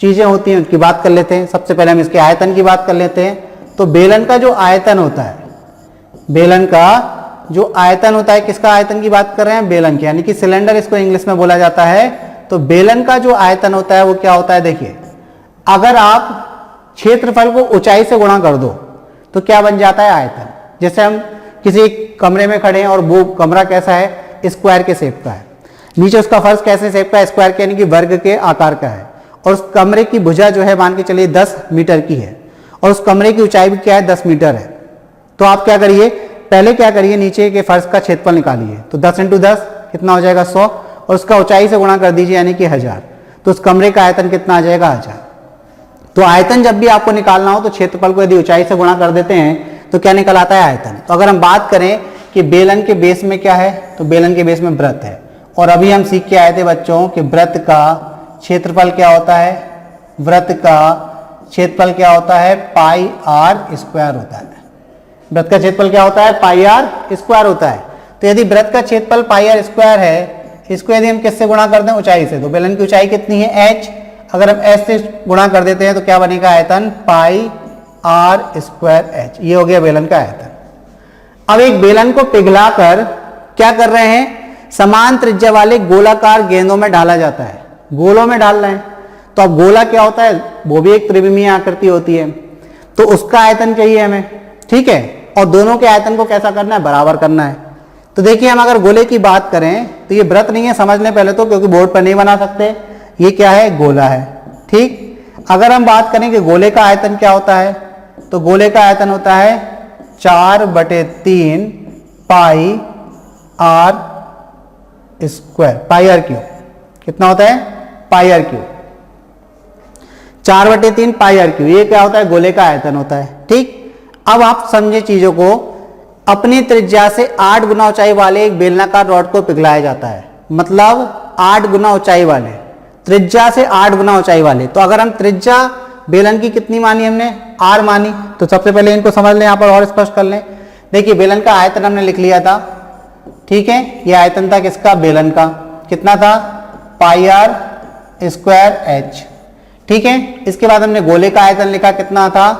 [SPEAKER 1] चीजें होती हैं उनकी बात कर लेते हैं। सबसे पहले हम इसके आयतन की बात कर लेते हैं। तो बेलन का जो आयतन होता है, बेलन का जो आयतन होता है, किसका आयतन की बात कर रहे हैं, बेलन की, यानी कि सिलेंडर इसको इंग्लिश में बोला जाता है। तो बेलन का जो आयतन होता है वो क्या होता है, देखिए अगर आप क्षेत्रफल को ऊंचाई से गुणा कर दो तो क्या बन जाता है, आयतन। जैसे हम किसी कमरे में खड़े हैं और वो कमरा कैसा है, स्क्वायर के शेप का है, नीचे उसका फर्श कैसे शेप का है, स्क्वायर के यानी कि वर्ग के आकार का है, और उस कमरे की भुजा जो है मान के चलिए 10 मीटर की है, और उस कमरे की ऊंचाई भी क्या है, 10 मीटर है। तो आप क्या करिए, पहले क्या करिए, नीचे के फर्श का क्षेत्रफल निकालिए। तो 10 × 10 कितना हो जाएगा, 100, और उसका ऊंचाई से गुणा कर दीजिए यानी कि 1000। तो उस कमरे का आयतन कितना आ जाएगा, 1000। तो आयतन जब भी आपको निकालना हो तो क्षेत्रफल को यदि ऊंचाई से गुणा कर देते हैं तो क्या निकल आता है, आयतन। तो अगर हम बात करें कि बेलन के बेस में क्या है, तो बेलन के बेस में वृत्त है। और अभी हम सीख के आए थे बच्चों कि वृत्त का क्षेत्रफल क्या होता है, वृत्त का क्षेत्रफल क्या होता है, πr² होता है। वृत्त का क्षेत्रफल क्या होता है, πr² होता है। तो यदि वृत्त का क्षेत्रफल πr² है, इसको यदि हम किससे गुणा कर दें, ऊंचाई से, तो बेलन की ऊंचाई कितनी है, h। अगर हम s से गुणा कर देते हैं तो क्या बनेगा, आयतन πr²h। ये हो गया बेलन का आयतन। अब एक बेलन को पिघलाकर क्या कर रहे हैं, समान त्रिज्या वाले गोलाकार गेंदों में डाला जाता है। गोलों में डाल रहे हैं। तो अब गोला क्या होता है, वो भी एक त्रिविमीय आकृति होती है, तो उसका आयतन चाहिए हमें। ठीक है, और दोनों के आयतन को कैसा करना है, बराबर करना है। तो देखिए हम अगर गोले की बात करें तो ये वृत्त नहीं है, समझ लें पहले तो, क्योंकि बोर्ड पर नहीं बना सकते। ये क्या है, गोला है। ठीक, अगर हम बात करें कि गोले का आयतन क्या होता है, तो गोले का आयतन होता है 4/3 πr²। कितना होता है, πr³। 4/3 πr³। ये क्या होता है, गोले का आयतन होता है। ठीक, अब आप समझे चीजों को। अपनी त्रिज्या से 8 गुना ऊंचाई वाले एक बेलनाकार रॉड को पिघलाया जाता है, मतलब 8 गुना ऊंचाई वाले, त्रिज्या से 8 गुना ऊंचाई वाले। तो अगर हम त्रिज्या बेलन की कितनी मानी हमने, r मानी, तो सबसे पहले इनको समझ लें, यहां पर और स्पष्ट कर लें। देखिए बेलन का आयतन हमने लिख लिया था। ठीक है, यह आयतन था किसका, बेलन का, कितना था, πr²h। ठीक है। इसके बाद हमने गोले का आयतन लिखा, कितना था,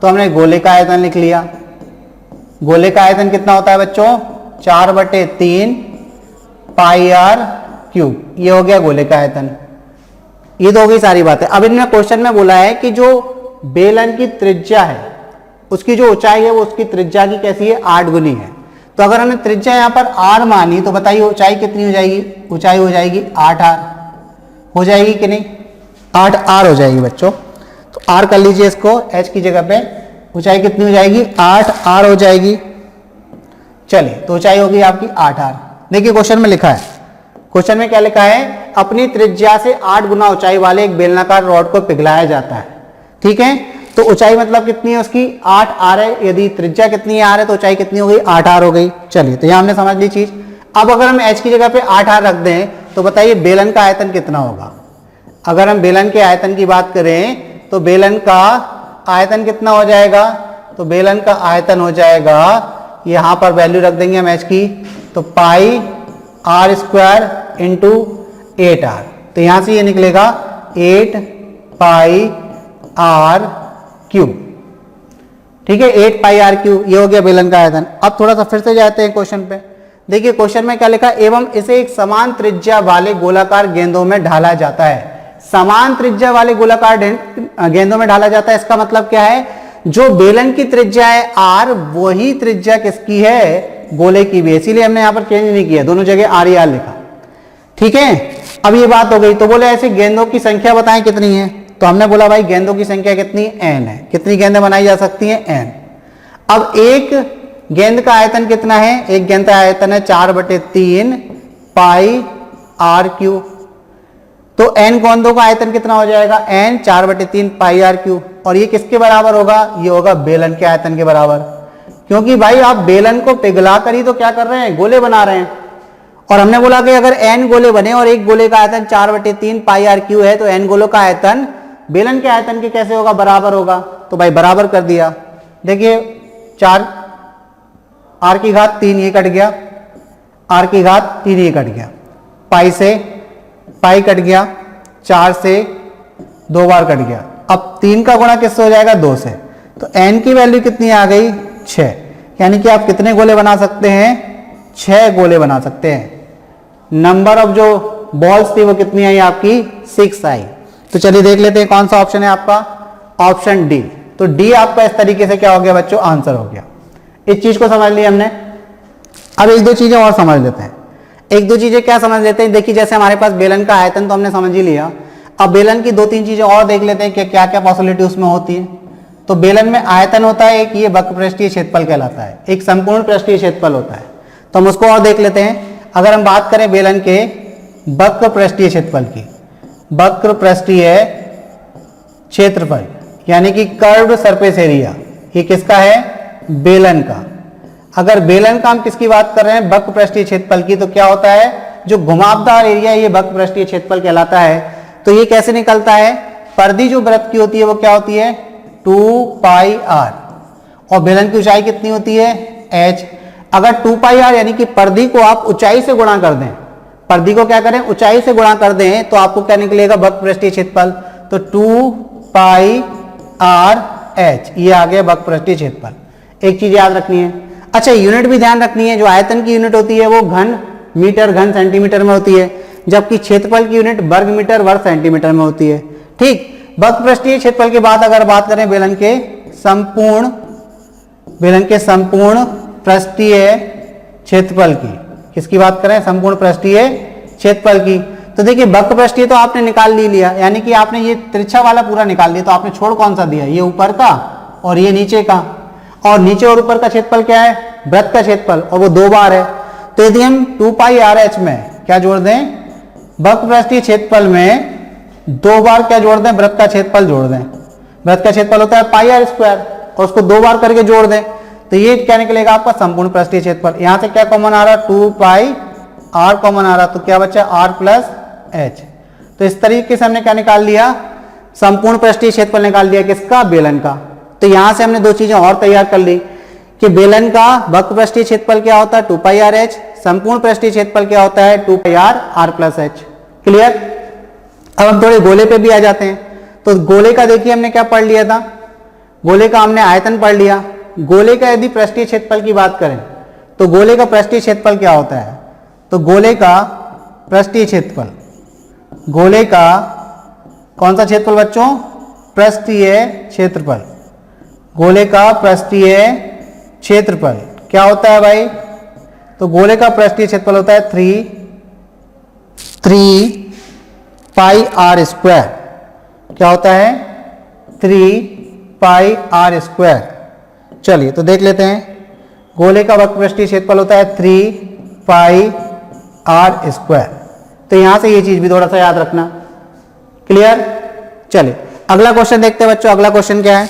[SPEAKER 1] तो हमने गोले का आयतन लिख लिया। गोले का आयतन कितना होता है बच्चों, 4/3 पाई आर क्यूब। ये हो गया गोले का आयतन। ये तो हो गई सारी बातें। अब इनमें क्वेश्चन में बोला है कि जो बेलन की त्रिज्या है, उसकी जो ऊंचाई है वो उसकी त्रिज्या की कैसी है, 8 गुनी है। तो अगर हमने त्रिज्या यहां पर r मानी तो बताइए ऊंचाई कितनी हो जाएगी, ऊंचाई हो जाएगी 8r, हो जाएगी कि नहीं, 8r हो जाएगी बच्चों। तो r कर लीजिए इसको h की जगह पे, ऊंचाई कितनी हो जाएगी, 8r हो जाएगी। चलिए, तो ऊंचाई होगी आपकी 8r। देखिए क्वेश्चन में लिखा है, क्वेश्चन में क्या लिखा है, अपनी त्रिज्या से 8 गुना ऊंचाई वाले एक बेलनाकार रॉड को पिघलाया जाता है। ठीक है, तो ऊंचाई मतलब कितनी है उसकी, 8r है। यदि त्रिज्या कितनी है, r है, तो ऊंचाई कितनी हो गई, 8r हो गई। चलिए, तो यहां हमने समझ ली चीज। अब अगर हम h की जगह पे 8r रख दें तो बताइए बेलन का आयतन कितना होगा। अगर हम बेलन के आयतन की बात करें तो बेलन का आयतन कितना हो जाएगा, तो बेलन का आयतन हो जाएगा, यहां पर वैल्यू रख देंगे हम h की, तो पाई r स्क्वायर इंटू 8r। तो यहां से ये निकलेगा 8 पाई r क्यूब। ठीक है, 8 पाई r क्यूब, ये हो गया बेलन का आयतन। अब थोड़ा सा फिर से जाते हैं क्वेश्चन पे। देखिए क्वेश्चन में क्या लिखा, एवं इसे एक समान त्रिज्या वाले गोलाकार गेंदों में ढाला जाता है। समान त्रिज्या वाले गोलाकार गेंदों में ढाला जाता है, इसका मतलब क्या है, जो बेलन की त्रिज्या है r, वही त्रिज्या किसकी है, गोले की भी। इसीलिए हमने यहां पर चेंज नहीं किया, दोनों जगह r ही r लिखा। ठीक है, अब ये बात हो गई। तो बोले ऐसे गेंदों की संख्या बताएं कितनी है, तो हमने बोला भाई गेंदों की संख्या कितनी, n है। कितनी गेंदें बनाई जा सकती हैं, n। अब एक गेंद का आयतन कितना है, एक गेंद का आयतन है 4/3 पाई r क्यूब। तो n गेंदों का आयतन कितना हो जाएगा, n 4/3 पाई r क्यूब। और ये किसके बराबर होगा, ये होगा बेलन के आयतन के बराबर। क्योंकि भाई आप बेलन को पिघला कर ही तो क्या कर रहे हैं, गोले बना रहे हैं। और हमने बोला कि अगर n गोले बने और एक गोले का आयतन 4/3 पाई r क्यूब है, तो n गोलों का आयतन बेलन के आयतन के कैसे होगा, बराबर होगा। तो भाई बराबर कर दिया। देखिए 4 r की घात 3 ये कट गया, r की घात 3 ये कट गया, पाई से पाई कट गया, 4 से 2 बार कट गया। अब 3 का गुणा किससे हो जाएगा, 2 से। तो n की वैल्यू कितनी आ गई, 6। यानी कि आप कितने गोले बना सकते हैं, 6 गोले बना सकते हैं। नंबर ऑफ जो बॉल्स थी वो कितनी आई आपकी, 6 आई। तो चलिए देख लेते हैं कौन सा ऑप्शन है आपका, ऑप्शन डी। तो डी आपका इस तरीके से क्या हो गया बच्चों, आंसर हो गया। इस चीज को समझ लिया हमने। अब एक दो चीजें और समझ लेते हैं। एक दो चीजें क्या समझ लेते हैं, देखिए जैसे हमारे पास बेलन का आयतन तो हमने समझ ही लिया। अब बेलन की 2-3 चीजें और देख लेते हैं कि क्या क्या पॉसिबिलिटी उसमें होती है। तो बेलन में आयतन होता है एक, ये वक्र पृष्ठीय क्षेत्रफल कहलाता है, एक संपूर्ण पृष्ठीय क्षेत्रफल होता है। तो हम उसको और देख लेते हैं। अगर हम बात करें बेलन के वक्र पृष्ठीय क्षेत्रफल की, वक्र पृष्ठीय क्षेत्रफल यानी कि कर्व्ड सरफेस एरिया, ये किसका है, बेलन का। अगर बेलन का हम किसकी बात कर रहे हैं, वक्र पृष्ठीय क्षेत्रफल की, तो क्या होता है, जो घुमावदार एरिया ये वक्र पृष्ठीय क्षेत्रफल कहलाता है। तो ये कैसे निकलता है, परिधि जो वृत्त की होती है वो क्या होती है, 2 पाई r, और बेलन की ऊंचाई कितनी होती है, h। अगर 2 पाई r यानी कि परिधि को आप ऊंचाई से गुणा कर दें, परिधि को क्या करें, ऊंचाई से गुणा कर दें, तो आपको क्या निकलेगा, वक्र पृष्ठीय क्षेत्रफल। तो 2 पाई r h, ये आ गया वक्र पृष्ठीय क्षेत्रफल। एक चीज याद रखनी है, अच्छा यूनिट भी ध्यान रखनी है, जो आयतन की यूनिट होती है वो घन मीटर घन सेंटीमीटर में होती है, जबकि क्षेत्रफल की यूनिट वर्ग मीटर वर्ग सेंटीमीटर में होती है। ठीक, वक्र पृष्ठीय क्षेत्रफल के बाद अगर बात करें बेलन के संपूर्ण पृष्ठीय क्षेत्रफल की, किसकी बात करें, संपूर्ण पृष्ठीय क्षेत्रफल की, तो देखिए वक्र पृष्ठीय तो आपने निकाल लिया, यानी कि आपने ये तिरछा वाला पूरा निकाल लिया। तो आपने छोड़ कौन सा दिया, ये ऊपर का और ये नीचे का, और नीचे और ऊपर का क्षेत्रफल क्या है, वृत्त का क्षेत्रफल, और वो 2 बार है। तो यदि हम 2 पाई r h में क्या जोड़ दें, वक्र पृष्ठीय क्षेत्रफल में 2 बार क्या जोड़ दें, वृत्त का क्षेत्रफल जोड़ दें। वृत्त का क्षेत्रफल होता है पाई r स्क्वायर, और उसको 2 बार करके जोड़ दें, तो ये क्या निकलेगा आपका संपूर्ण पृष्ठीय क्षेत्रफल। यहां से क्या कॉमन आ रहा, 2 पाई r कॉमन आ रहा, तो क्या बचा, r प्लस h। तो इस तरीके से हमने क्या निकाल लिया, संपूर्ण पृष्ठीय क्षेत्रफल निकाल लिया, किसका, बेलन का। तो यहां से हमने 2 चीजें और तैयार कर ली कि बेलन का वक्र पृष्ठीय क्षेत्रफल क्या होता है, 2 पाई r h, संपूर्ण पृष्ठीय क्षेत्रफल क्या होता है, 2 पाई r प्लस h। क्लियर। अब हम थोड़े गोले पे भी आ जाते हैं। तो गोले का देखिए हमने क्या पढ़ लिया था, गोले का हमने आयतन पढ़ लिया। गोले का यदि पृष्ठीय क्षेत्रफल की बात करें तो गोले का पृष्ठीय क्षेत्रफल क्या होता है, तो गोले का पृष्ठीय क्षेत्रफल, गोले का कौन सा क्षेत्रफल बच्चों, पृष्ठीय क्षेत्रफल, गोले का पृष्ठीय क्षेत्रफल क्या होता है भाई, तो गोले का पृष्ठीय क्षेत्रफल होता है 3 पाई आर स्क्वायर। क्या होता है, 3 पाई आर स्क्वायर। चलिए तो देख लेते हैं, गोले का वक्र पृष्ठीय क्षेत्रफल होता है 3 पाई आर स्क्वायर। तो यहां से ये चीज भी थोड़ा सा याद रखना। क्लियर। चलिए अगला क्वेश्चन देखते हैं बच्चों। अगला क्वेश्चन क्या है,